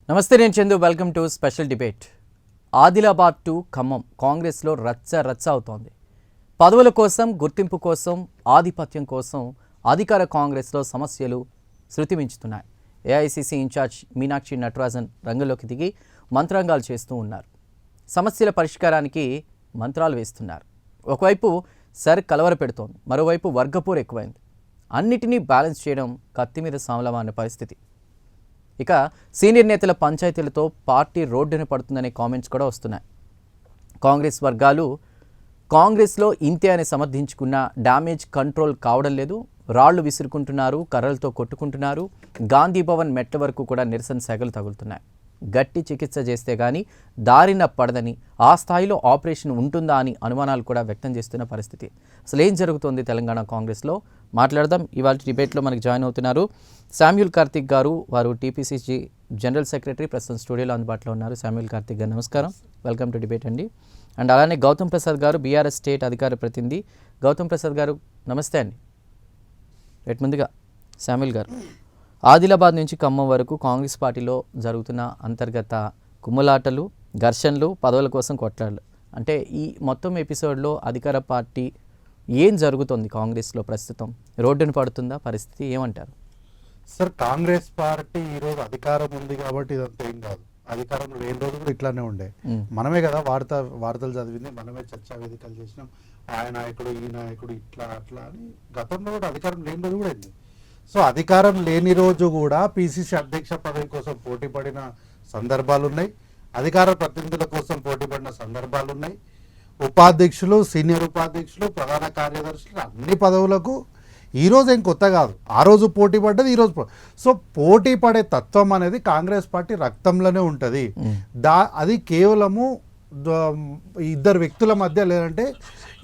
నమస్తే, నేను Chandu. Welcome to special debate. Adilabad to Khammam కాంగ్రెస్లో రచ్చ అవుతోంది. పదవుల కోసం, గుర్తింపు కోసం, ఆధిపత్యం కోసం అధికార కాంగ్రెస్లో సమస్యలు శృతిమించుతున్నాయి. ఏఐసిసి ఇన్ఛార్జ్ మీనాక్షి నటరాజన్ రంగంలోకి దిగి మంత్రాంగాలు చేస్తూ ఉన్నారు. సమస్యల పరిష్కారానికి మంత్రాలు వేస్తున్నారు. ఒకవైపు సర్ కలవర పెడుతోంది, మరోవైపు వర్గపోరు ఎక్కువైంది. అన్నిటినీ బ్యాలెన్స్ చేయడం కత్తి మీద సామలమా అనే పరిస్థితి. ఇక సీనియర్ నేతల పంచాయతీలతో పార్టీ రోడ్డున పడుతుందనే కామెంట్స్ కూడా వస్తున్నాయి. కాంగ్రెస్ వర్గాలు కాంగ్రెస్లో ఇంతే అని సమర్థించుకున్న డ్యామేజ్ కంట్రోల్ కావడం లేదు. రాళ్లు విసురుకుంటున్నారు, కర్రలతో కొట్టుకుంటున్నారు. గాంధీ భవన్ మెట్ల వరకు కూడా నిరసన సెగలు తగులుతున్నాయి. గట్టి చికిత్స చేస్తే కానీ దారిన పడదని, ఆ స్థాయిలో ఆపరేషన్ ఉంటుందా అని అనుమానాలు కూడా వ్యక్తం చేస్తున్న పరిస్థితి. అసలు ఏం జరుగుతుంది తెలంగాణ కాంగ్రెస్లో మాట్లాడదాం. ఇవాళ డిబేట్లో మనకి జాయిన్ అవుతున్నారు శామ్యూల్ కార్తిక్ గారు. వారు టీపీసీసీ జనరల్ సెక్రటరీ, ప్రస్తుతం స్టూడియోలో అందుబాటులో ఉన్నారు. శామ్యూల్ కార్తిక్ గారు నమస్కారం, వెల్కమ్ టు డిబేట్ అండి. అండ్ అలానే గౌతమ్ ప్రసాద్ గారు, బీఆర్ఎస్ స్టేట్ అధికార ప్రతినిధి. గౌతమ్ ప్రసాద్ గారు నమస్తే అండి. ముందుగా శామ్యూల్ గారు, ఆదిలాబాద్ నుంచి ఖమ్మం వరకు కాంగ్రెస్ పార్టీలో జరుగుతున్న అంతర్గత కుమ్ములాటలు, ఘర్షణలు, పదవుల కోసం కొట్లాటలు, అంటే ఈ మొత్తం ఎపిసోడ్లో అధికార పార్టీ ఏం జరుగుతుంది కాంగ్రెస్లో ప్రస్తుతం? రోడ్డున పడుతుందా పరిస్థితి? ఏమంటారు సార్? కాంగ్రెస్ పార్టీ ఈరోజు అధికారం ఉంది కాబట్టి ఇదంతా ఏం కాదు. అధికారం లేని రోజు కూడా ఇట్లానే ఉండే. మనమే కదా వార్తలు చదివింది, మనమే చర్చా వేదికలు చేసినాం. ఆ నాయకుడు, ఈ నాయకుడు, ఇట్లా అట్లా అని. గతంలో కూడా అధికారం లేని రోజు కూడా అయింది. సో అధికారం లేని రోజు కూడా పిసిసి అధ్యక్ష పదవి కోసం పోటీ పడిన సందర్భాలు ఉన్నాయి. అధికార ప్రతినిధుల కోసం పోటీ పడిన సందర్భాలు ఉన్నాయి. ఉపాధ్యక్షులు, సీనియర్ ఉపాధ్యక్షులు, ప్రధాన కార్యదర్శులు, అన్ని పదవులకు ఈరోజు ఏం కొత్త కాదు. ఆ రోజు పోటీ పడ్డది, ఈరోజు. సో పోటీ పడే తత్వం అనేది కాంగ్రెస్ పార్టీ రక్తంలోనే ఉంటుంది. అది కేవలము ఇద్దరు వ్యక్తుల మధ్య, లేదంటే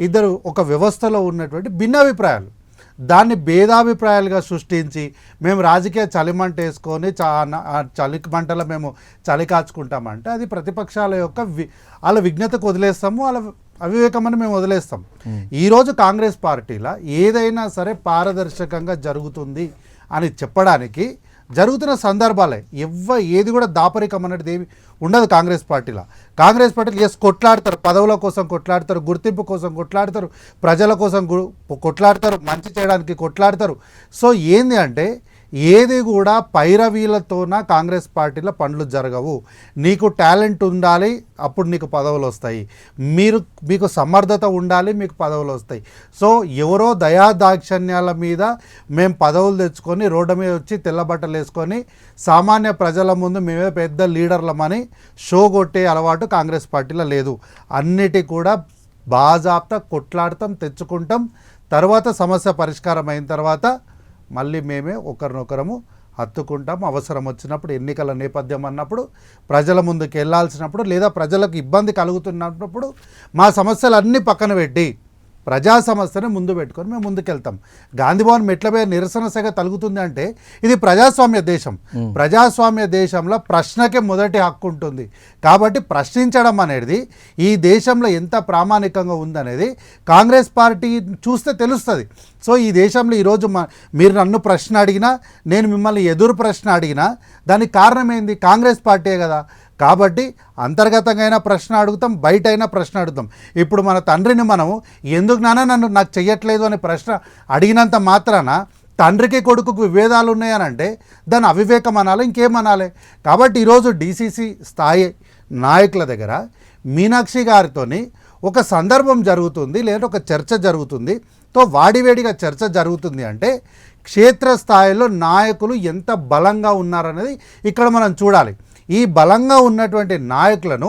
ఇద్దరు ఒక వ్యవస్థలో ఉన్నటువంటి భిన్నాభిప్రాయాలు, దాన్ని భేదాభిప్రాయాలుగా సృష్టించి మేము రాజకీయ చలిమంట వేసుకొని చలి మంటలో మేము చలి కాచుకుంటామంటే అది ప్రతిపక్షాల యొక్క వాళ్ళ విజ్ఞతకు వదిలేస్తాము, వాళ్ళ అవివేకమని మేము వదిలేస్తాం. ఈరోజు కాంగ్రెస్ పార్టీలో ఏదైనా సరే పారదర్శకంగా జరుగుతుంది అని చెప్పడానికి జరుగుతున్న సందర్భాలే. ఏది కూడా దాపరికం అనేది ఏమి ఉండదు కాంగ్రెస్ పార్టీలో. కాంగ్రెస్ పార్టీలు కొట్లాడతారు, పదవుల కోసం కొట్లాడతారు, గుర్తింపు కోసం కొట్లాడతారు, ప్రజల కోసం కొట్లాడతారు, మంచి చేయడానికి కొట్లాడతారు. సో ఏంది అంటే ఏది కూడా పైరవీలతోన కాంగ్రెస్ పార్టీలో పనులు జరగవు. నీకు టాలెంట్ ఉండాలి, అప్పుడు నీకు పదవులు వస్తాయి. మీకు సమర్థత ఉండాలి, మీకు పదవులు వస్తాయి. సో ఎవరో దయాదాక్షిణ్యాల మీద మేము పదవులు తెచ్చుకొని రోడ్డు మీద వచ్చి తెల్లబట్టలు వేసుకొని సామాన్య ప్రజల ముందు మేమే పెద్ద లీడర్లమని షో కొట్టే అలవాటు కాంగ్రెస్ పార్టీలో లేదు. అన్నిటి కూడా బాజాప్తా కొట్లాడతాం, తెచ్చుకుంటాం. తర్వాత సమస్య పరిష్కారం అయిన తర్వాత మళ్ళీ మేమే ఒకరినొకరము హత్తుకుంటాం. అవసరం వచ్చినప్పుడు, ఎన్నికల నేపథ్యం అన్నప్పుడు, ప్రజల ముందుకు వెళ్ళాల్సినప్పుడు, లేదా ప్రజలకు ఇబ్బంది కలుగుతున్నప్పుడు మా సమస్యలు అన్నీ పక్కన పెట్టి ప్రజా సమస్యని ముందు పెట్టుకొని మేము ముందుకెళ్తాం. గాంధీభవన్ మెట్ల మీద నిరసన సెగ తలుగుతుంది అంటే ఇది ప్రజాస్వామ్య దేశం. ప్రజాస్వామ్య దేశంలో ప్రశ్నకే మొదటి హక్కు ఉంటుంది. కాబట్టి ప్రశ్నించడం అనేది ఈ దేశంలో ఎంత ప్రామాణికంగా ఉందనేది కాంగ్రెస్ పార్టీ చూస్తే తెలుస్తుంది. సో ఈ దేశంలో ఈరోజు మీరు నన్ను ప్రశ్న అడిగినా, నేను మిమ్మల్ని ఎదురు ప్రశ్న అడిగినా దానికి కారణం ఏంది? కాంగ్రెస్ పార్టీయే కదా. కాబట్టి అంతర్గతంగా అయినా ప్రశ్న అడుగుతాం, బయట అయినా ప్రశ్న అడుగుతాం. ఇప్పుడు మన తండ్రిని మనము ఎందుకు నాకు చెయ్యట్లేదు అనే ప్రశ్న అడిగినంత మాత్రాన తండ్రికి కొడుకుకు విభేదాలు ఉన్నాయనంటే దాన్ని అవివేకం అనాలి, ఇంకేమనాలి? కాబట్టి ఈరోజు డీసీసీ స్థాయి నాయకుల దగ్గర మీనాక్షి గారితోని ఒక సందర్భం జరుగుతుంది, లేదా ఒక చర్చ జరుగుతుంది. తో వాడివేడిగా చర్చ జరుగుతుంది అంటే క్షేత్రస్థాయిలో నాయకులు ఎంత బలంగా ఉన్నారనేది ఇక్కడ మనం చూడాలి. ఈ బలంగా ఉన్నటువంటి నాయకులను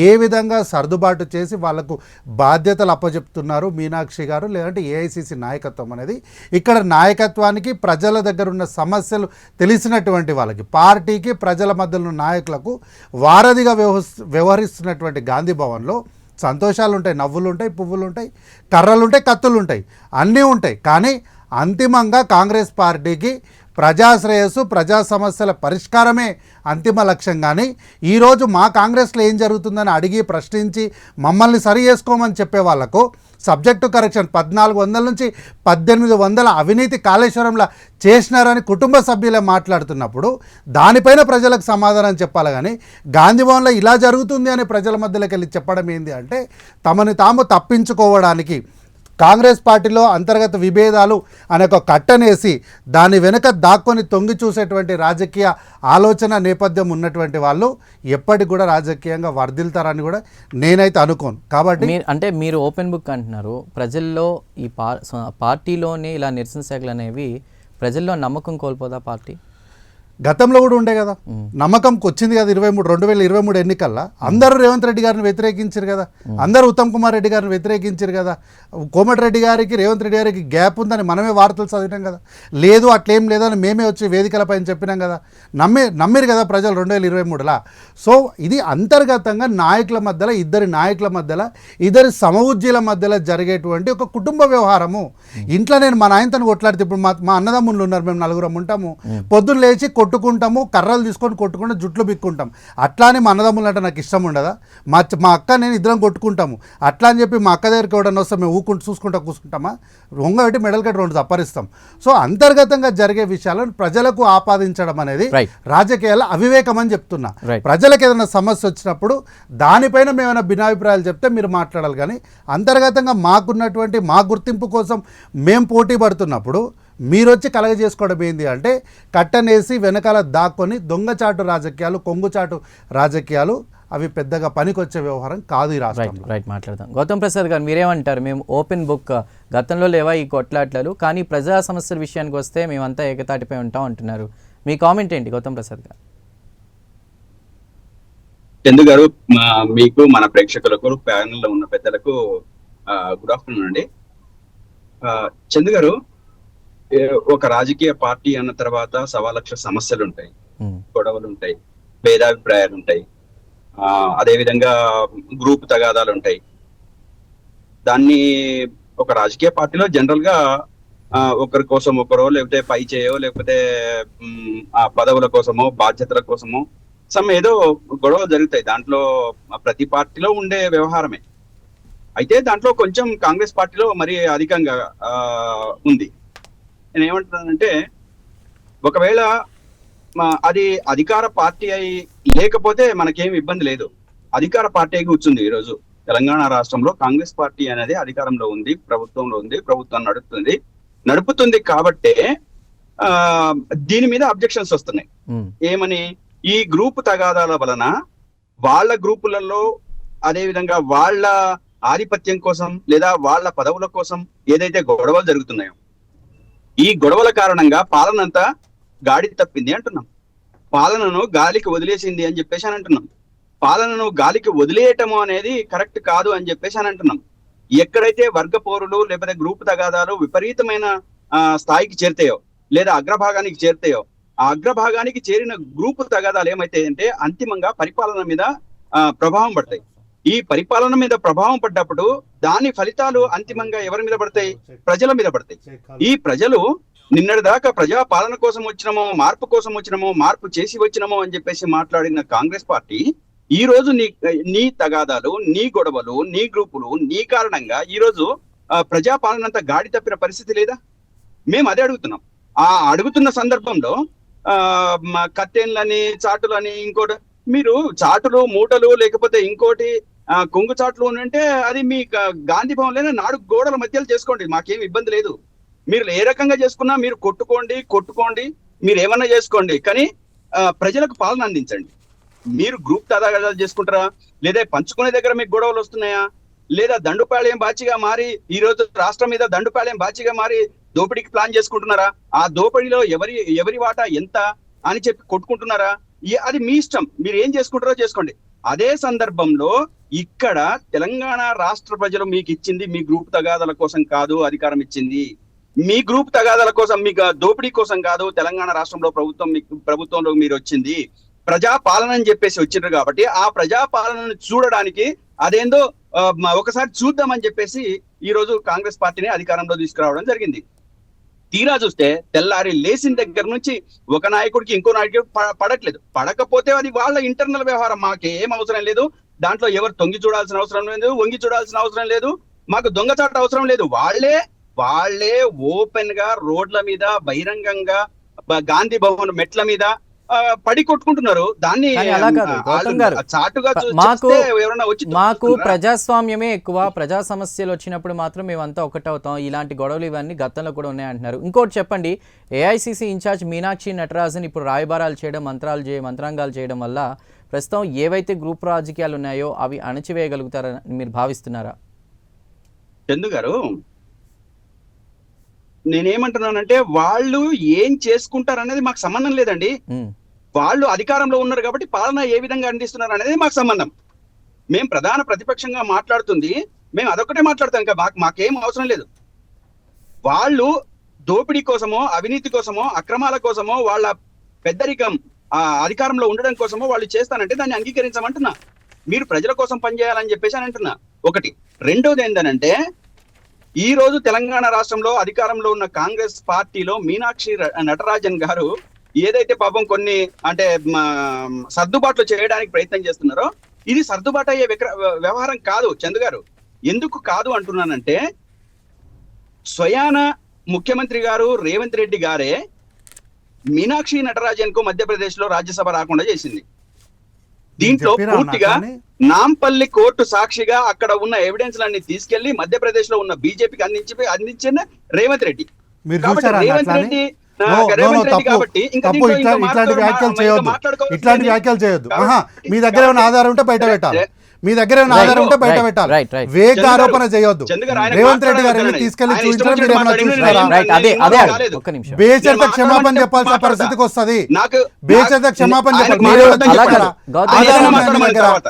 ఏ విధంగా సర్దుబాటు చేసి వాళ్లకు బాధ్యతలు అప్పచెప్తున్నారు మీనాక్షి గారు, లేదంటే ఏఐసిసి నాయకత్వం అనేది ఇక్కడ నాయకత్వానికి, ప్రజల దగ్గర ఉన్న సమస్యలు తెలిసినటువంటి వాళ్ళకి, పార్టీకి, ప్రజల మధ్యలో నాయకులకు వారధిగా వ్యవహరిస్తున్నటువంటి గాంధీ భవన్లో సంతోషాలు ఉంటాయి, నవ్వులు ఉంటాయి, పువ్వులు ఉంటాయి, కర్రలు ఉంటాయి, కత్తులు ఉంటాయి, అన్నీ ఉంటాయి. కానీ అంతిమంగా కాంగ్రెస్ పార్టీకి ప్రజా శ్రేయస్సు, ప్రజా సమస్యల పరిష్కారమే అంతిమ లక్ష్యం. కానీ ఈరోజు మా కాంగ్రెస్లో ఏం జరుగుతుందని అడిగి ప్రశ్నించి మమ్మల్ని సరి చేసుకోమని చెప్పే వాళ్లకు సబ్జెక్టు కరెక్షన్ 1400 నుంచి 1800 అవినీతి కాళేశ్వరంలో చేసినారని కుటుంబ సభ్యులే మాట్లాడుతున్నప్పుడు దానిపైన ప్రజలకు సమాధానం చెప్పాలి. కానీ గాంధీభవన్లో ఇలా జరుగుతుంది అని ప్రజల మధ్యలోకి వెళ్ళి చెప్పడం ఏంది అంటే తమని తాము తప్పించుకోవడానికి కాంగ్రెస్ పార్టీలో అంతర్గత విభేదాలు అనే ఒక కట్టనేసి దాని వెనుక దాక్కొని తొంగి చూసేటువంటి రాజకీయ ఆలోచన నేపథ్యం ఉన్నటువంటి వాళ్ళు ఎప్పటికి కూడా రాజకీయంగా వర్ధిల్తారని కూడా నేనైతే అనుకోను. కాబట్టి మీరు ఓపెన్ బుక్ అంటున్నారు. ప్రజల్లో ఈ పార్టీలోని ఇలా నిరసన శాఖలు అనేవి ప్రజల్లో నమ్మకం కోల్పోదా పార్టీ? గతంలో కూడా ఉండే కదా, నమ్మకంకి వచ్చింది కదా. 2023 ఎన్నికల్లో అందరూ రేవంత్ రెడ్డి గారిని వ్యతిరేకించారు కదా, అందరూ ఉత్తమ్ కుమార్ రెడ్డి గారిని వ్యతిరేకించారు కదా. కోమటిరెడ్డి గారికి రేవంత్ రెడ్డి గారికి గ్యాప్ ఉందని మనమే వార్తలు చదివినాం కదా. లేదు అట్లేం లేదని మేమే వచ్చి వేదికలపైన చెప్పినాం కదా. నమ్మిరు కదా ప్రజలు 2023లో. సో ఇది అంతర్గతంగా నాయకుల మధ్యలో, ఇద్దరి నాయకుల మధ్యలో, ఇద్దరి సమవుజ్జీల మధ్యలో జరిగేటువంటి ఒక కుటుంబ వ్యవహారము. ఇంట్లో నేను మా నాయనతను కొట్లాడితే ఇప్పుడు మా అన్నదమ్ముళ్ళు ఉన్నారు, మేము 4 ఉంటాము. పొద్దున్న లేచి కొట్టుకుంటాము, కర్రలు తీసుకొని కొట్టుకుంటూ జుట్లు బిక్కుంటాం. అట్లానే మా అన్నదమ్ములు అంటే నాకు ఇష్టం ఉండదా? మా అక్క నేను ఇద్దరం కొట్టుకుంటాము. అట్లా అని చెప్పి మా అక్క దగ్గరికి ఎవడన్నా వస్తాం మేము చూసుకుంటా కూర్చుంటామా? రొంగ పెట్టి మెడల్ కట్టి 2 తప్పరిస్తాం. సో అంతర్గతంగా జరిగే విషయాలను ప్రజలకు ఆపాదించడం అనేది రాజకీయాల అవివేకం అని చెప్తున్నా. ప్రజలకు ఏదైనా సమస్య వచ్చినప్పుడు దానిపైన మేమైనా భిన్నాభిప్రాయాలు చెప్తే మీరు మాట్లాడాలి. కానీ అంతర్గతంగా మాకున్నటువంటి మా గుర్తింపు కోసం మేము పోటీ పడుతున్నప్పుడు మీరు వచ్చి కలగజేసుకోవడం ఏంది అంటే కట్టనేసి వెనకాల దాక్కొని దొంగచాటు రాజకీయాలు, కొంగుచాటు రాజకీయాలు అవి పెద్దగా పనికొచ్చే వ్యవహారం కాదు ఈ రాష్ట్రంలో. రైట్ మాట్లాడదాం. గౌతమ్ ప్రసాద్ గారు మీరేమంటారు? మేము ఓపెన్ బుక్, గతంలో లేవా ఈ కొట్లాటలు, కానీ ప్రజా సమస్యల విషయానికి వస్తే మేమంతా ఏకతాటిపై ఉంటాం అంటున్నారు. మీ కామెంట్ ఏంటి గౌతమ్ ప్రసాద్ గారు? చందు గారు, మీకు మన ప్రేక్షకులకు ప్యానెల్లో ఉన్న పెద్దలకు గుడ్ ఆఫ్టర్నూన్ అండి. చందు గారు, ఒక రాజకీయ పార్టీ అన్న తర్వాత 1,00,000 సమస్యలు ఉంటాయి, గొడవలు ఉంటాయి, భేదాభిప్రాయాలు ఉంటాయి, అదేవిధంగా గ్రూప్ తగాదాలు ఉంటాయి. దాన్ని ఒక రాజకీయ పార్టీలో జనరల్ గా ఒకరి కోసం ఒకరో, లేకపోతే పై చేయో, లేకపోతే ఆ పదవుల కోసమో, బాధ్యతల కోసమో ఏదో గొడవలు జరుగుతాయి. దాంట్లో ప్రతి పార్టీలో ఉండే వ్యవహారమే. అయితే దాంట్లో కొంచెం కాంగ్రెస్ పార్టీలో మరి అధికంగా ఉంది. నేను ఏమంటున్నానంటే, ఒకవేళ అది అధికార పార్టీ అయి లేకపోతే మనకేం ఇబ్బంది లేదు. అధికార పార్టీ అయి కూర్చుంది. ఈరోజు తెలంగాణ రాష్ట్రంలో కాంగ్రెస్ పార్టీ అనేది అధికారంలో ఉంది, ప్రభుత్వంలో ఉంది, ప్రభుత్వం నడుపుతుంది కాబట్టే దీని మీద అబ్జెక్షన్స్ వస్తున్నాయి. ఏమని? ఈ గ్రూప్ తగాదాల వలన వాళ్ళ గ్రూపులలో, అదేవిధంగా వాళ్ళ ఆధిపత్యం కోసం లేదా వాళ్ళ పదవుల కోసం ఏదైతే గొడవలు జరుగుతున్నాయో, ఈ గొడవల కారణంగా పాలనంతా గాడి తప్పింది అంటున్నాం. పాలనను గాలికి వదిలేసింది అని చెప్పేసి అని అంటున్నాం. పాలనను గాలికి వదిలేయటము అనేది కరెక్ట్ కాదు అని చెప్పేసి అని అంటున్నాం. ఎక్కడైతే వర్గ పోరులు లేకపోతే గ్రూప్ తగాదాలు విపరీతమైన స్థాయికి చేరుతాయో, లేదా అగ్రభాగానికి చేరుతాయో, ఆ అగ్రభాగానికి చేరిన గ్రూప్ తగాదాలు ఏమైతే అంటే అంతిమంగా పరిపాలన మీద ప్రభావం పడతాయి. ఈ పరిపాలన మీద ప్రభావం పడ్డప్పుడు దాని ఫలితాలు అంతిమంగా ఎవరి మీద పడతాయి? ప్రజల మీద పడతాయి. ఈ ప్రజలు నిన్నటి దాకా ప్రజా పాలన కోసం వచ్చినమో, మార్పు కోసం వచ్చినమో, మార్పు చేసి వచ్చినమో అని చెప్పేసి మాట్లాడిన కాంగ్రెస్ పార్టీ ఈ రోజు నీ తగాదాలు, నీ గొడవలు, నీ గ్రూపులు, నీ కారణంగా ఈ రోజు ప్రజా పాలన అంతా గాడి తప్పిన పరిస్థితి లేదా? మేము అదే అడుగుతున్నాం. ఆ అడుగుతున్న సందర్భంలో కత్తెన్లని, చాటులని, ఇంకోటి మీరు చాటులు, మూటలు, లేకపోతే ఇంకోటి కొంగు చాట్లు అంటే అది మీ గాంధీ భవన్లోనే 4 గోడల మధ్యలో చేసుకోండి, మాకేం ఇబ్బంది లేదు. మీరు ఏ రకంగా చేసుకున్నా మీరు కొట్టుకోండి, మీరు ఏమన్నా చేసుకోండి, కానీ ప్రజలకు పాలన అందించండి. మీరు గ్రూప్ తగాదాలు చేసుకుంటారా, లేదా పంచుకునే దగ్గర మీకు గొడవలు వస్తున్నాయా, లేదా దండుపాళెం బాచిగా మారి ఈ రోజు రాష్ట్రం మీద దండుపాళెం బాచిగా మారి దోపిడీకి ప్లాన్ చేసుకుంటున్నారా? ఆ దోపిడీలో ఎవరి వాటా ఎంత అని చెప్పి కొట్టుకుంటున్నారా? అది మీ ఇష్టం, మీరు ఏం చేసుకుంటారో చేసుకోండి. అదే సందర్భంలో ఇక్కడ తెలంగాణ రాష్ట్ర ప్రజలు మీకు ఇచ్చింది మీ గ్రూప్ తగాదాల కోసం కాదు, అధికారం ఇచ్చింది మీ గ్రూప్ తగాదాల కోసం, మీకు దోపిడీ కోసం కాదు. తెలంగాణ రాష్ట్రంలో ప్రభుత్వంలో మీరు వచ్చింది ప్రజా పాలన అని చెప్పేసి వచ్చిండ్రు కాబట్టి ఆ ప్రజా పాలనను చూడడానికి అదేందో ఒకసారి చూద్దామని చెప్పేసి ఈ రోజు కాంగ్రెస్ పార్టీని అధికారంలో తీసుకురావడం జరిగింది. తీరా చూస్తే తెల్లారి లేచిన దగ్గర నుంచి ఒక నాయకుడికి ఇంకో నాయకుడికి పడట్లేదు. పడకపోతే అది వాళ్ళ ఇంటర్నల్ వ్యవహారం, మాకేం అవసరం లేదు. దాంట్లో ఎవరు తొంగి చూడాల్సిన అవసరం లేదు, వంగి చూడాల్సిన అవసరం లేదు, మాకు దొంగచాట అవసరం లేదు. వాళ్ళే ఓపెన్ గా రోడ్ల మీద బహిరంగంగా గాంధీ భవన్ మెట్ల మీద పడి కొట్టుకుంటున్నారు. దాన్ని అలా కాదు గౌతమ్ గారు, చాటుగా మాకు ప్రజాస్వామ్యమే ఎక్కువ, ప్రజా సమస్యలు వచ్చినప్పుడు మాత్రం మేమంతా ఒకటవుతాం, ఇలాంటి గొడవలు ఇవన్నీ గతంలో కూడా ఉన్నాయంటున్నారు. ఇంకోటి చెప్పండి, ఏఐసిసి ఇన్ఛార్జ్ మీనాక్షి నటరాజన్ ఇప్పుడు రాయబారాలు చేయడం, మంత్రాంగాలు చేయడం వల్ల ప్రస్తుతం ఏవైతే గ్రూప్ రాజకీయాలు ఉన్నాయో అవి అణచివేయగలుగుతారని మీరు భావిస్తున్నారా? చందు గారు, నేనేమంటున్నానంటే వాళ్ళు ఏం చేసుకుంటారు అనేది మాకు సంబంధం లేదండి. వాళ్ళు అధికారంలో ఉన్నారు కాబట్టి పాలన ఏ విధంగా అందిస్తున్నారు అనేది మాకు సంబంధం. మేము ప్రధాన ప్రతిపక్షంగా మాట్లాడుతుంది మేము అదొకటే మాట్లాడతాం, ఇంకా మాకేం అవసరం లేదు. వాళ్ళు దోపిడీ కోసమో, అవినీతి కోసమో, అక్రమాల కోసమో, వాళ్ళ పెద్దరికం అధికారంలో ఉండడం కోసమో వాళ్ళు చేస్తానంటే దాన్ని అంగీకరించమంటున్నా. మీరు ప్రజల కోసం పనిచేయాలని చెప్పేసి అని అంటున్నా. ఒకటి. రెండోది ఏంటంటే, ఈ రోజు తెలంగాణ రాష్ట్రంలో అధికారంలో ఉన్న కాంగ్రెస్ పార్టీలో మీనాక్షి నటరాజన్ గారు ఏదైతే పాపం కొన్ని అంటే సర్దుబాట్లు చేయడానికి ప్రయత్నం చేస్తున్నారో, ఇది సర్దుబాటు అయ్యే వ్యవహారం కాదు చందు గారు. ఎందుకు కాదు అంటున్నానంటే, స్వయాన ముఖ్యమంత్రి గారు రేవంత్ రెడ్డి గారే మీనాక్షి నటరాజన్ కు మధ్యప్రదేశ్ లో రాజ్యసభ రాకుండా చేసింది. దీంట్లో పూర్తిగా నాంపల్లి కోర్టు సాక్షిగా అక్కడ ఉన్న ఎవిడెన్స్ లన్నీ తీసుకెళ్లి మధ్యప్రదేశ్ లో ఉన్న బీజేపీకి అందించిన రేవంత్ రెడ్డి. రేవంత్ రెడ్డి కాబట్టి ఇట్లాంటి వ్యాఖ్యలు చేయొద్దు. మీ దగ్గర ఏమైనా ఆధారం ఉంటే బయట పెట్టాలి, మీ దగ్గర ఏమైనా ఆధారం ఉంటే బయట పెట్టాలి. వేగ ఆరోపణ చేయొద్దు. రేవంత్ రెడ్డి గారు తీసుకెళ్లి చూపించడం మీరు ఏమైనా చూస్తారా? బేచర్త క్షమాపణ చెప్పాల్సిన పరిస్థితికి వస్తుంది. బేచర్త క్షమాపణ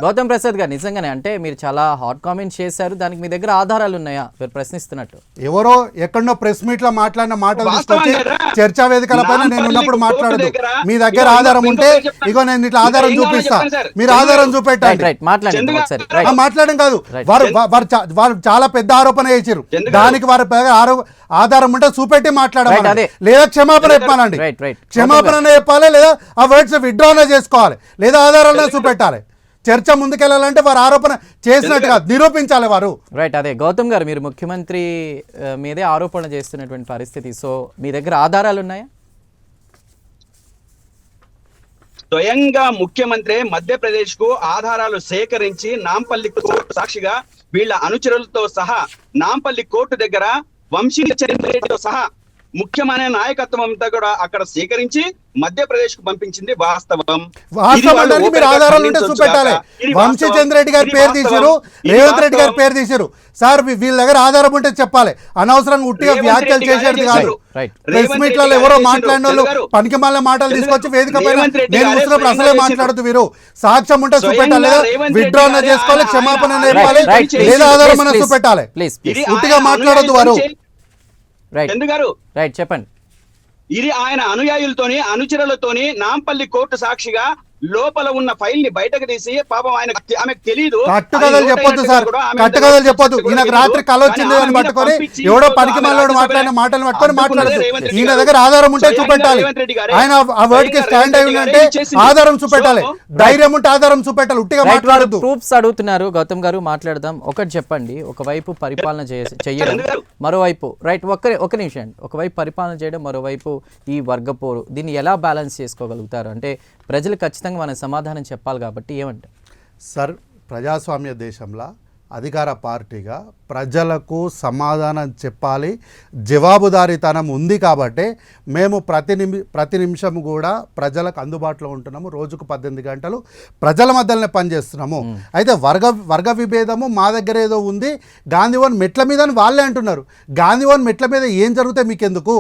గౌతమ్ ప్రసాద్ గారు, నిజంగానే అంటే మీరు చాలా హాట్ కామెంట్స్ చేశారు, దానికి మీ దగ్గర ఆధారాలు ఉన్నాయా మీరు ప్రశ్నిస్తున్నట్టు? ఎవరో ఎక్కడో ప్రెస్ మీట్ లో మాట్లాడిన మాటలు తీసుకొచ్చి చర్చా వేదికల పైన నేను ఉన్నప్పుడు మాట్లాడదు. మీ దగ్గర ఆధారం ఉంటే ఇగో నేను ఇట్లా ఆధారం చూపిస్తా, మీరు ఆధారం చూపెట్టండి. మాట్లాడడం కాదు, వారు చాలా పెద్ద ఆరోపణ చేశారు, దానికి వారి ఆధారం ఉంటే చూపెట్టి మాట్లాడాలి, లేదా క్షమాపణ చెప్పాలండి. క్షమాపణ చెప్పాలి, లేదా ఆ వర్డ్స్ విత్డ్రా చేసుకోవాలి, లేదా ఆధారాలను చూపెట్టాలి. చర్చ ముందుకెళ్ళాలంటే వారు ఆరోపణ చేసినట్టుగా నిరూపించాలి వారు. రైట్. అదే గౌతమ్ గారు, మీరు ముఖ్యమంత్రి మీదే ఆరోపణ చేస్తున్నటువంటి పరిస్థితి, సో మీ దగ్గర ఆధారాలు ఉన్నాయా? స్వయంగా ముఖ్యమంత్రి మధ్యప్రదేశ్ కు ఆధారాలు సేకరించి నాంపల్లి కోర్టు సాక్షిగా వీళ్ళ అనుచరులతో సహా నాంపల్లి కోర్టు దగ్గర వంశీచంద్రెడ్డితో సహా ముఖ్యమైన నాయకత్వం అంతా కూడా అక్కడ సేకరించి మధ్యప్రదేశ్ కు పంపించింది వాస్తవం. మీరు ఆధారాలు ఉంటే చూపెట్టాలి. వంశీచంద్రెడ్డి గారి పేరు తీశారు, రేవంత్ రెడ్డి గారి పేరు తీశారు. సార్ వీళ్ళ దగ్గర ఆధారం ఉంటే చెప్పాలి, అనవసరంగా ఉట్టిగా వ్యాఖ్యలు చేసేది కాదు. ప్రెస్ మీట్లలో ఎవరో మాట్లాడిన వాళ్ళు పనికి మళ్ళీ మాటలు తీసుకొచ్చి వేదిక పైన నేను చూసినప్పుడు అసలే మాట్లాడుతూ వీరు సాక్ష్యం ఉంటే చూపెట్టాలి, లేదా విత్డ్రా చేసుకోవాలి, క్షమాపణ చెప్పాలి, లేదా ఆధారం చూపెట్టాలి. ఉట్టిగా మాట్లాడొద్దు వారు. రైట్, చెప్పండి. ఇది ఆయన అనుయాయులతోని అనుచరులతోని నాంపల్లి కోర్టు సాక్షిగా లోపల ఉన్న ఫైల్ ని బయటకు తీసి పాపం ఆమెకు తెలియదు. కట్టుకథలు చెప్పొద్దు సార్, కట్టుకథలు చెప్పొద్దు. ఈయనకు రాత్రి కళ వచ్చింది అని పట్టుకొని ఎవడో పనికి మాలోడు మాట్లాడిన మాటలు పట్టుకొని మాట్లాడదు. ఈయన దగ్గర ఆధారం ఉంటే చూపెట్టాలి. ఆయన ఆ వర్డ్ కి స్టాండ్ అయి ఉంటే ఆధారం చూపెట్టాలి, ధైర్యం ఉంటే ఆధారం చూపెట్టాలి, ఉట్టిగా మాట్లాడదు. ప్రూఫ్స్ అడుగుతున్నారు గౌతమ్ గారు, మాట్లాడదాం. ఒకటి చెప్పండి, ఒకవైపు పరిపాలన చేయడం, మరోవైపు రైట్ ఒక నిమిషం అండి, ఒకవైపు పరిపాలన చేయడం, మరోవైపు ఈ వర్గపోరు, దీన్ని ఎలా బ్యాలెన్స్ చేసుకోగలుగుతారు? అంటే ప్రజలు ఖచ్చితంగా మన సమాధానం చెప్పాలి కాబట్టి ఏమంటారు సార్? ప్రజాస్వామ్య దేశంలో అధికార పార్టీగా ప్రజలకు సమాధానం చెప్పాలి, జవాబుదారీతనం ఉంది కాబట్టి మేము ప్రతి నిమిషం కూడా ప్రజలకు అందుబాటులో ఉంటున్నాము. రోజుకు 18 గంటలు ప్రజల మధ్యలోనే పనిచేస్తున్నాము. అయితే వర్గ విభేదము మా దగ్గర ఏదో ఉంది, గాంధీవన్ మెట్ల మీద అని వాళ్ళే అంటున్నారు. గాంధీవన్ మెట్ల మీద ఏం జరిగితే మీకెందుకు?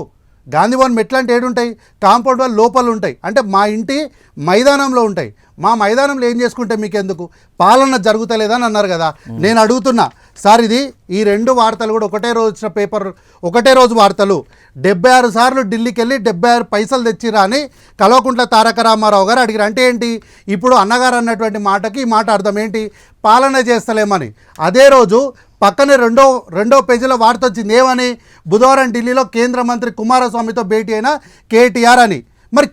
గాంధీవన్ మెట్లు అంటే ఏడుంటాయి? కాంపౌండ్ వాళ్ళు లోపల ఉంటాయి, అంటే మా ఇంటి మైదానంలో ఉంటాయి. మా మైదానంలో ఏం చేసుకుంటే మీకెందుకు? పాలన జరుగుతలేదని అన్నారు కదా. నేను అడుగుతున్నా సార్, ఈ రెండు వార్తలు కూడా ఒకటే రోజు వచ్చిన పేపర్, ఒకటే రోజు వార్తలు. 76 సార్లు ఢిల్లీకి వెళ్ళి 76 పైసలు తెచ్చిరా అని కల్వకుంట్ల తారక రామారావు గారు అడిగారు. అంటే ఏంటి? ఇప్పుడు అన్నగారు అన్నటువంటి మాటకి ఈ మాట అర్థం ఏంటి? పాలన చేస్తలేమని. అదే రోజు పక్కనే రెండో పేజీలో వార్త వచ్చింది ఏమని, బుధవారం ఢిల్లీలో కేంద్ర మంత్రి కుమారస్వామితో భేటీ అయిన కేటీఆర్ అని. మరి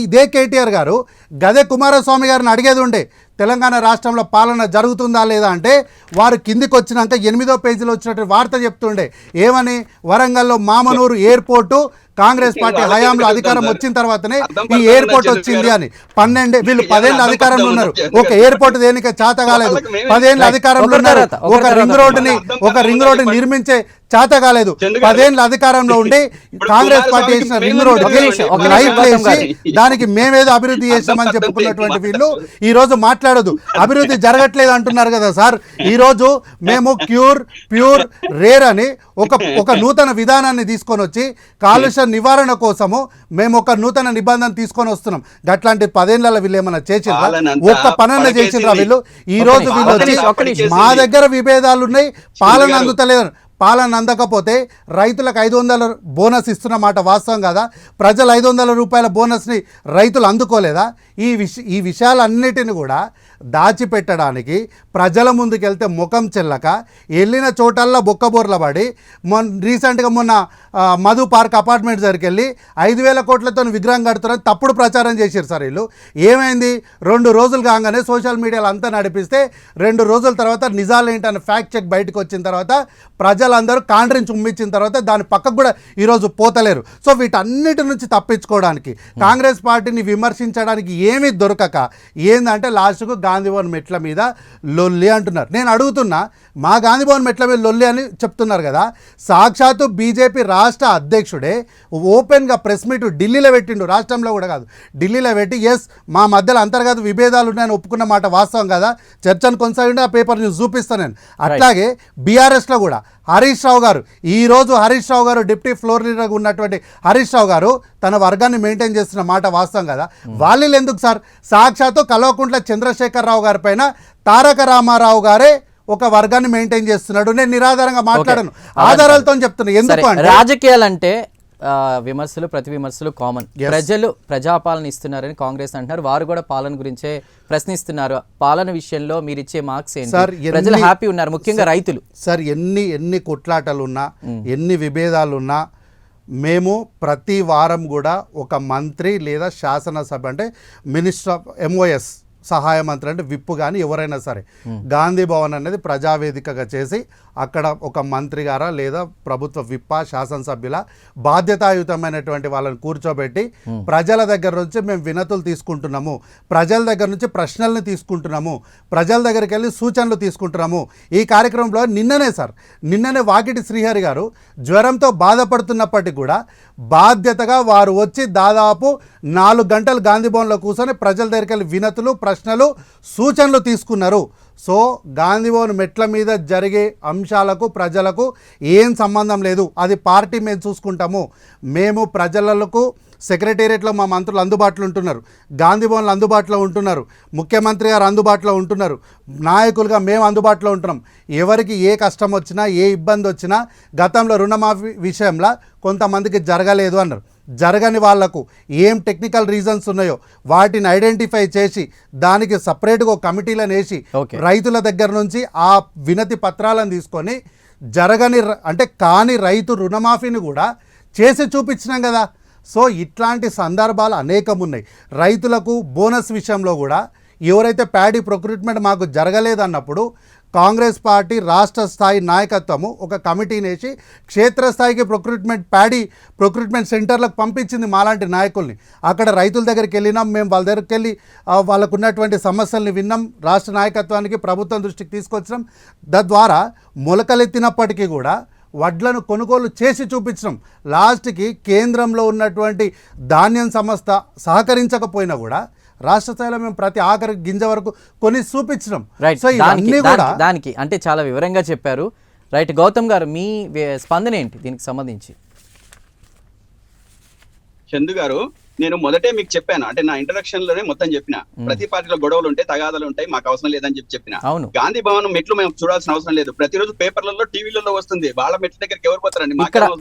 ఇదే కేటీఆర్ గారు గదే కుమారస్వామి గారిని అడిగేది ఉండే, తెలంగాణ రాష్ట్రంలో పాలన జరుగుతుందా లేదా అంటే వారు కిందికి వచ్చినాక 8వ పేజీలో వచ్చినట్టు వార్త చెప్తుండే ఏమని, వరంగల్లో మామనూరు ఎయిర్పోర్టు కాంగ్రెస్ పార్టీ హయాంలో అధికారం వచ్చిన తర్వాతనే ఈ ఎయిర్పోర్ట్ వచ్చింది అని. 12 వీళ్ళు 10 ఏళ్ళ అధికారంలో ఉన్నారు, ఒక ఎయిర్పోర్ట్ దేనికి చేత కాలేదు. 10 ఏళ్ళ అధికారంలో ఉన్నారు, ఒక రింగ్ రోడ్డు నిర్మించే చేత కాలేదు. 10 ఏళ్ళ అధికారంలో ఉండి కాంగ్రెస్ పార్టీ చేసిన రింగ్ రోడ్ లైట్ వేసి దానికి మేమేదో అభివృద్ధి చేస్తామని చెప్పుకున్నటువంటి వీళ్ళు ఈ రోజు మాట్లాడదు, అభివృద్ధి జరగట్లేదు అంటున్నారు కదా సార్. ఈ రోజు మేము ప్యూర్ రేర్ అని ఒక నూతన విధానాన్ని తీసుకొని వచ్చి కాలుష్య నివారణ కోసము మేము ఒక నూతన నిబంధన తీసుకొని వస్తున్నాం. అట్లాంటి 10 ఏళ్ళ వీళ్ళు ఏమైనా చేసిండ్రా? ఒక్క పనన్న చేసిండ్రా వీళ్ళు? ఈ రోజు వీళ్ళు వచ్చి మా దగ్గర విభేదాలు ఉన్నాయి, పాలన అందుతలేదు. పాలన అందకపోతే రైతులకు 500 బోనస్ ఇస్తున్నమాట వాస్తవం కదా? ప్రజలు 500 రూపాయల బోనస్ని రైతులు అందుకోలేదా? ఈ విషయాలన్నిటిని కూడా దాచిపెట్టడానికి ప్రజల ముందుకెళ్తే ముఖం చెల్లక వెళ్ళిన చోటల్లో బొక్కబోర్ల పడి రీసెంట్గా మొన్న మధు పార్క్ అపార్ట్మెంట్ దగ్గరికి వెళ్ళి 5,000 కోట్లతో విగ్రహం కడుతున్నారని తప్పుడు ప్రచారం చేశారు సార్ వీళ్ళు. ఏమైంది, 2 రోజులు కాగానే సోషల్ మీడియాలో అంతా నడిపిస్తే 2 రోజుల తర్వాత నిజాలు ఏంటని ఫ్యాక్ట్ చెక్ బయటకు వచ్చిన తర్వాత ప్రజలందరూ కాండ్రించి ఉమ్మించిన తర్వాత దాని పక్కకు కూడా ఈరోజు పోతలేరు. సో వీటన్నిటి నుంచి తప్పించుకోవడానికి కాంగ్రెస్ పార్టీని విమర్శించడానికి ఏమీ దొరకక ఏందంటే లాస్ట్కు గాంధీభవన్ మెట్ల మీద లొల్లి అంటున్నారు. నేను అడుగుతున్నా, మా గాంధీభవన్ మెట్ల మీద లొల్లి అని చెప్తున్నారు కదా, సాక్షాత్తు బీజేపీ రాష్ట్ర అధ్యక్షుడే ఓపెన్గా ప్రెస్ మీట్ ఢిల్లీలో పెట్టిండు, రాష్ట్రంలో కూడా కాదు ఢిల్లీలో పెట్టి ఎస్ మా మధ్యలో అంతర్గత విభేదాలు ఉన్నాయని ఒప్పుకున్న మాట వాస్తవం కదా, చర్చను కొనసాగిండి, ఆ పేపర్ న్యూస్ చూపిస్తాను నేను. అట్లాగే బీఆర్ఎస్లో కూడా హరీష్ రావు గారు, ఈరోజు హరీష్ రావు గారు డిప్యూటీ ఫ్లోర్ లీడర్గా ఉన్నటువంటి హరీష్ రావు గారు తన వర్గాన్ని మెయింటైన్ చేస్తున్న మాట వాస్తవం కదా. వాళ్ళు ఎందుకు సార్, సాక్షాత్తు కల్వకుంట్ల చంద్రశేఖర్ రావు గారి పైన తారక రామారావు గారే ఒక వర్గాన్ని మెయింటైన్ చేస్తున్నాడు. నేను నిరాధారంగా మాట్లాడాను, ఆధారాలతో చెప్తున్నా. ఎందుకు అంటే రాజకీయాలంటే విమర్శలు ప్రతి విమర్శలు కామన్. ప్రజలు ప్రజాపాలన ఇస్తున్నారని కాంగ్రెస్ అంటున్నారు, వారు కూడా పాలన గురించే ప్రశ్నిస్తున్నారు. పాలన విషయంలో మీరు ఇచ్చే మార్క్స్ ఏంటి? ప్రజలు హ్యాపీ ఉన్నారు, ముఖ్యంగా రైతులు. సార్ ఎన్ని కొట్లాటలున్నా ఎన్ని విభేదాలున్నా మేము ప్రతి వారం కూడా ఒక మంత్రి లేదా శాసనసభ అంటే మినిస్టర్ ఆఫ్ MOS సహాయ మంత్రి అంటే విప్పు కానీ ఎవరైనా సరే గాంధీ భవన్ అనేది ప్రజావేదికగా చేసి అక్కడ ఒక మంత్రి గారా లేదా ప్రభుత్వ విప్ప శాసనసభ్యుల బాధ్యతాయుతమైనటువంటి వాళ్ళని కూర్చోబెట్టి ప్రజల దగ్గర నుంచి మేము వినతులు తీసుకుంటున్నాము, ప్రజల దగ్గర నుంచి ప్రశ్నల్ని తీసుకుంటున్నాము, ప్రజల దగ్గరికి వెళ్ళి సూచనలు తీసుకుంటున్నాము. ఈ కార్యక్రమంలో నిన్ననే వాకిటి శ్రీహరి గారు జ్వరంతో బాధపడుతున్నప్పటికీ కూడా బాధ్యతగా వారు వచ్చి దాదాపు 4 గంటలు గాంధీ భవన్లో కూర్చొని ప్రజల దగ్గరికి వెళ్ళి వినతులు ప్రశ్నలు సూచనలు తీసుకున్నారు. సో గాంధీభవన్ మెట్ల మీద జరిగే అంశాలకు ప్రజలకు ఏం సంబంధం లేదు, అది పార్టీ మేము చూసుకుంటాము. మేము ప్రజలకు సెక్రటేరియట్లో మా మంత్రులు అందుబాటులో ఉంటున్నారు, గాంధీభవన్లు అందుబాటులో ఉంటున్నారు, ముఖ్యమంత్రి గారు అందుబాటులో ఉంటున్నారు, నాయకులుగా మేము అందుబాటులో ఉంటున్నాం. ఎవరికి ఏ కష్టం వచ్చినా ఏ ఇబ్బంది వచ్చినా గతంలో రుణమాఫీ విషయంలో కొంతమందికి జరగలేదు అన్నారు, జరగని వాళ్లకు ఏం టెక్నికల్ రీజన్స్ ఉన్నాయో వాటిని ఐడెంటిఫై చేసి దానికి సపరేట్గా ఒక కమిటీలను వేసి రైతుల దగ్గర నుంచి ఆ వినతి పత్రాలను తీసుకొని కాని రైతు రుణమాఫీని కూడా చేసి చూపించినాం కదా. సో ఇట్లాంటి సందర్భాలు అనేకం ఉన్నాయి. రైతులకు బోనస్ విషయంలో కూడా ఎవరైతే ప్యాడీ ప్రొక్రూట్మెంట్ మాకు జరగలేదన్నప్పుడు కాంగ్రెస్ పార్టీ రాష్ట్ర స్థాయి నాయకత్వము ఒక కమిటీని వేసి క్షేత్రస్థాయికి ప్యాడీ ప్రొక్రూట్మెంట్ సెంటర్లకు పంపించింది మాలాంటి నాయకుల్ని. అక్కడ రైతుల దగ్గరికి వెళ్ళినాం, మేము వాళ్ళ దగ్గరికి వెళ్ళి వాళ్ళకు ఉన్నటువంటి సమస్యల్ని విన్నాం, రాష్ట్ర నాయకత్వానికి ప్రభుత్వం దృష్టికి తీసుకొచ్చినాం. తద్వారా మొలకలెత్తినప్పటికీ కూడా వడ్లను కొనుగోలు చేసి చూపించడం. లాస్ట్కి కేంద్రంలో ఉన్నటువంటి ధాన్యం సంస్థ సహకరించకపోయినా కూడా రాష్ట్ర స్థాయిలో మేము ప్రతి ఆఖరి గింజ వరకు కొని చూపించడం. సో ఇవన్నీ కూడా దానికి అంటే చాలా వివరంగా చెప్పారు. రైట్, గౌతమ్ గారు మీ స్పందన ఏంటి దీనికి సంబంధించి? చందు గారు, నేను మొదటే మీకు చెప్పాను, అంటే నా ఇంట్రడక్షన్ లోనే మొత్తం చెప్పిన, ప్రతి పార్టీలో గొడవలు ఉంటాయి, తగాదాలు ఉంటాయి, మాకు అవసరం లేదని చెప్పిన. గాంధీ భవన్ మెట్లు మేము చూడాల్సిన అవసరం లేదు, ప్రతిరోజు పేపర్లలో టీవీలలో వస్తుంది, వాళ్ళ మెట్ల దగ్గరికి ఎవరు పోతారండి?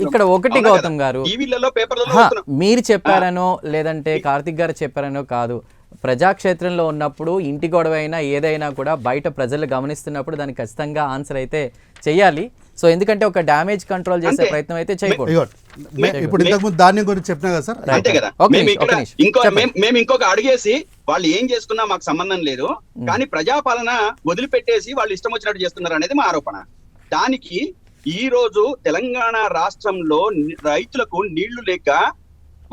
ఇక్కడ ఒకటి గౌతమ్ గారు, టీవీలలో పేపర్లలో మీరు చెప్పారనో లేదంటే కార్తిక్ గారు చెప్పారనో కాదు, ప్రజాక్షేత్రంలో ఉన్నప్పుడు ఇంటి గొడవ అయినా ఏదైనా కూడా బయట ప్రజలు గమనిస్తున్నప్పుడు దానికి ఖచ్చితంగా ఆన్సర్ అయితే చేయాలి. సో ఎందుకంటే ఒక డ్యామేజ్ కంట్రోల్ చేసే అంతే. ప్రయత్నం అయితే చేయకూడదు. ఇగో, ఇప్పుడు ఇంతకుముందు ధాన్యం గురించి చెప్పినా కదా సార్. అంతే కదా. ఒక మేము నిమిషం, ఇక్కడ ఒక నిమిషం. మేము ఇంకొక అడిగేసి వాళ్ళు ఏం చేసుకున్నా మాకు సంబంధం లేదు, కానీ ప్రజాపాలన వదిలిపెట్టేసి వాళ్ళు ఇష్టం వచ్చినట్టు చేస్తున్నారు అనేది మా ఆరోపణ. దానికి ఈ రోజు తెలంగాణ రాష్ట్రంలో రైతులకు నీళ్లు లేక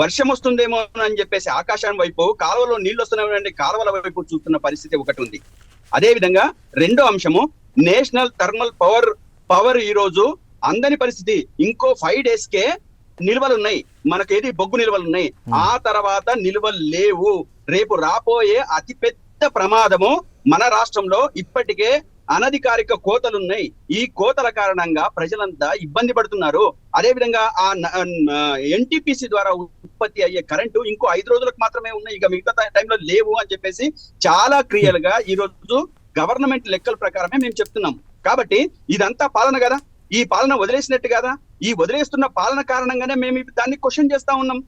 వర్షం వస్తుందేమో అని చెప్పేసి ఆకాశం వైపు, కాలువలో నీళ్లు వస్తున్నాయి కాలువల వైపు చూస్తున్న పరిస్థితి ఒకటి ఉంది. అదే విధంగా రెండో అంశము నేషనల్ థర్మల్ పవర్ ఈ రోజు అందని పరిస్థితి. ఇంకో 5 days కే నిల్వలు ఉన్నాయి, మనకేది బొగ్గు నిల్వలు ఉన్నాయి. ఆ తర్వాత నిల్వలు లేవు. రేపు రాబోయే అతి పెద్ద ప్రమాదము మన రాష్ట్రంలో ఇప్పటికే అనధికారిక కోతలున్నాయి. ఈ కోతల కారణంగా ప్రజలంతా ఇబ్బంది పడుతున్నారు. అదే విధంగా ఆ ఎన్టీపీసీ ద్వారా ఉత్పత్తి అయ్యే కరెంటు ఇంకో 5 రోజులకు మాత్రమే ఉన్నాయి, ఇక మిగతా టైంలో లేవు అని చెప్పేసి చాలా క్లియర్ గా ఈ రోజు గవర్నమెంట్ లెక్కల ప్రకారమే మేము చెప్తున్నాం. కాబట్టి ఇదంతా పాలన కదా, ఈ పాలన వదిలేసినట్టు కదా. ఈ వదిలేస్తున్న పాలన కారణంగానే మేము దాన్ని క్వశ్చన్ చేస్తా ఉన్నాం.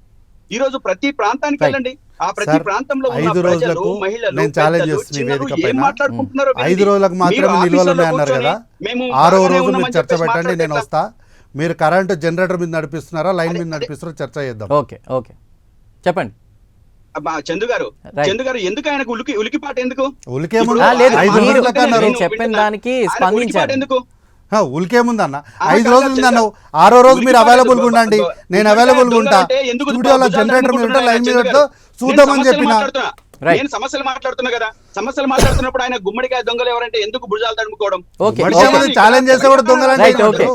ఈ రోజు ప్రతి ప్రాంతానికి వెళ్ళండి, ఆ ప్రతి సార్, ప్రాంతంలో ఉన్న 5 ప్రజలు, రోజులకు మహిళలు, నేను ఛాలెంజ్ పెద్దలు, చేస్తున్న చిన్నలు వేదిక ఏం పైన మాట్లాడుకుంటున్నారో 5 రోజులకు మాత్రమే నిల్వలు ఉన్నాయన్నారు కదా. మేము 6వ బాగానే రోజు మీరు ఉన్నామని చర్చ చెప్పేసి పెట్టండి, నేను మాట్లాడితే వస్తా. మీరు కరెంట్ జనరేటర్ మీద నడిపిస్తున్నారా, లైన్ మీద నడిపిస్తున్నారా చర్చ చేద్దాం. ఓకే ఓకే చెప్పండి చందు గారు. Right. చందు గారు ఎందుకు ఆయనకు ఉలికిపాట ఎందుకు? ఉలికేముంది? ఆ, లేదు, 5 మీరు- రోజులకు అన్నారు. మీరు చెప్పిన దానికి ఆయనకు స్పందించారు. ఉలికిపాట ఎందుకు? ఉలికేముందన్న? ఆ, 5 కాదు, రోజులు ఉంది చందు. అన్నావు, 6వ రోజు మీరు ఉలికిపాట అవైలబుల్ ఎందుకు? ఉండండి, నేను ఉలికిపాట అవైలబుల్ ఉంటా. అంటే ఎందుకు స్టూడియోలో భుజాలు జనరేటర్ మీద ఉంటా, లైన్ మీద చందు ఉంటా, గారు? చూద్దామని నేను చెప్పిన. సమస్యలు మాట్లాడుతున్నా. Right. నేను సమస్యలు మాట్లాడుతున్నా కదా. సమస్యలు మాట్లాడుతున్నప్పుడు ఆయన గుమ్మడికాయ దొంగలు ఎవరంటే ఎందుకు భుజాలు తడుముకోవడం? ఓకే, ఛాలెంజ్ చేసే కూడా దొంగలంటే Right, okay.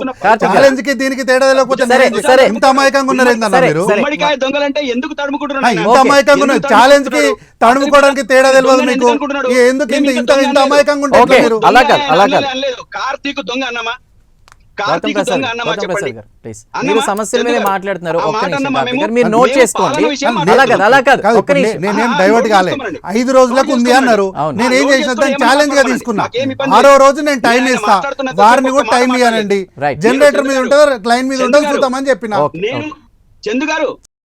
ఛాలెంజ్ కి దీనికి తేడా తెలియకపోతే సరే, నేను సరే. ఇంత అమాయకంగా ఉన్నారు ఏందన్న సరే, మీరు? సరే. గుమ్మడికాయ దొంగలంటే ఎందుకు తడుముకుంటున్నారు ఆయన? ఇంత అమాయకంగా ఉన్నారు. ఛాలెంజ్ కి తడుముకోవడానికి తేడా తెలియదు మీకు. ఎందుకు ఇంత అమాయకంగా ఉంటారు Okay. మీరు? అలా కాదు, అలా కాదు. అనలేదు. కార్తీక్ దొంగ అన్నమా? గౌతమ్ కార్తీక్ ప్రసాద్ దొంగ అన్నమా గౌతమ్ చెప్పండి. ప్రసాద్ గారు ప్లీజ్, అన్నమా? మీరు సమస్యల మీద చందు గారు, మాట్లాడుతున్నారు. ఆ ఒక్క మాట నిమిషం అన్నమా కార్తీక్ మేము? గారు, మీరు నోట్ మేము చేసుకోండి. పాలన విషయం అలా కాదు, అలా కాదు, కాదు, ఒక్క నిమిషం. నేనేం ఆ, డైవర్ట్ నోట్ కాలే. చేసుకోమనండి. 5 రోజులకు ఉంది అన్నారు, అవును. నేను ఏం నోట్ చేసిన చేసుకొని ఛాలెంజ్ గా ఏమన్నా తీసుకున్నా. మాకేం ఇబ్బంది 6వ లేదు. రోజు నేను టైం నేను ఇస్తా, మాట్లాడుతున్నది వారిని ఒక్క కూడా టైం మాట ఇవ్వనండి. Right. జనరేటర్ మీద ఉంటుంది, లైన్ మీద చందు ఉంటుంది, గారు. చూద్దామని చెప్పిన. ఓకే, నేను ఓకే. చందు గారు